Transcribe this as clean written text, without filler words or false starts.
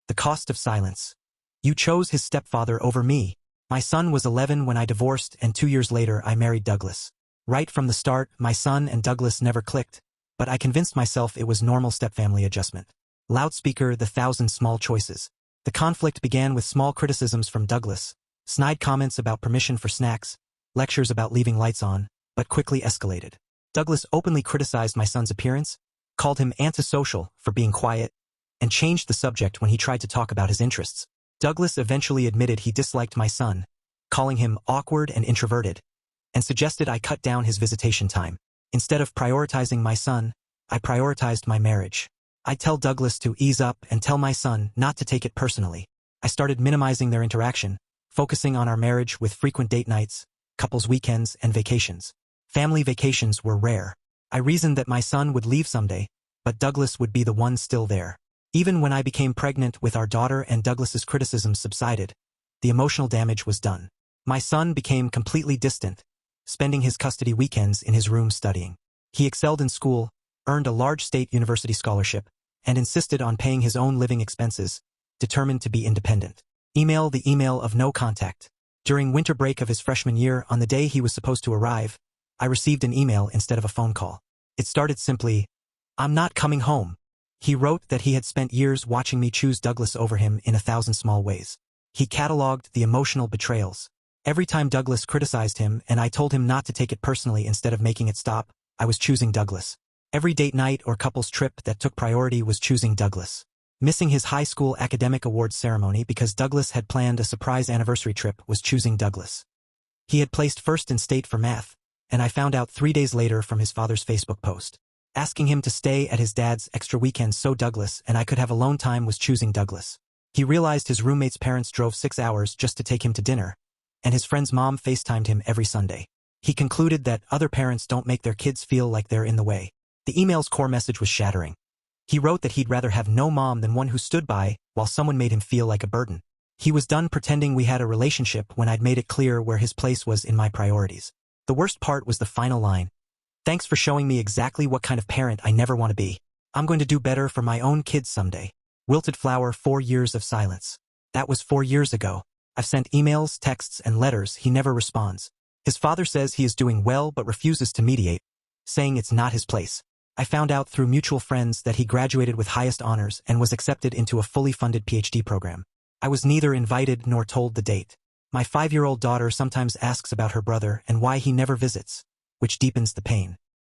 The cost of silence. You chose his stepfather over me. My son was 11 when I divorced, and 2 years later I married Douglas. Right from the start, my son and Douglas never clicked, but I convinced myself it was normal stepfamily adjustment. Loudspeaker, the thousand small choices. The conflict began with small criticisms from Douglas, snide comments about permission for snacks, lectures about leaving lights on, but quickly escalated. Douglas openly criticized my son's appearance, called him antisocial for being quiet, and changed the subject when he tried to talk about his interests. Douglas eventually admitted he disliked my son, calling him awkward and introverted, and suggested I cut down his visitation time. Instead of prioritizing my son, I prioritized my marriage. I'd tell Douglas to ease up and tell my son not to take it personally. I started minimizing their interaction, focusing on our marriage with frequent date nights, couples weekends, and vacations. Family vacations were rare. I reasoned that my son would leave someday, but Douglas would be the one still there. Even when I became pregnant with our daughter and Douglas's criticisms subsided, the emotional damage was done. My son became completely distant, spending his custody weekends in his room studying. He excelled in school, earned a large state university scholarship, and insisted on paying his own living expenses, determined to be independent. Email, the email of no contact. During winter break of his freshman year, on the day he was supposed to arrive, I received an email instead of a phone call. It started simply, "I'm not coming home." He wrote that he had spent years watching me choose Douglas over him in 1,000 small ways. He cataloged the emotional betrayals. Every time Douglas criticized him and I told him not to take it personally instead of making it stop, I was choosing Douglas. Every date night or couples trip that took priority was choosing Douglas. Missing his high school academic awards ceremony because Douglas had planned a surprise anniversary trip was choosing Douglas. He had placed first in state for math, and I found out 3 days later from his father's Facebook post. Asking him to stay at his dad's extra weekend so Douglas and I could have alone time was choosing Douglas. He realized his roommate's parents drove 6 hours just to take him to dinner, and his friend's mom FaceTimed him every Sunday. He concluded that other parents don't make their kids feel like they're in the way. The email's core message was shattering. He wrote that he'd rather have no mom than one who stood by while someone made him feel like a burden. He was done pretending we had a relationship when I'd made it clear where his place was in my priorities. The worst part was the final line. "Thanks for showing me exactly what kind of parent I never want to be. I'm going to do better for my own kids someday." Wilted flower, 4 years of silence. That was 4 years ago. I've sent emails, texts, and letters. He never responds. His father says he is doing well but refuses to mediate, saying it's not his place. I found out through mutual friends that he graduated with highest honors and was accepted into a fully funded PhD program. I was neither invited nor told the date. My 5-year-old daughter sometimes asks about her brother and why he never visits, which deepens the pain.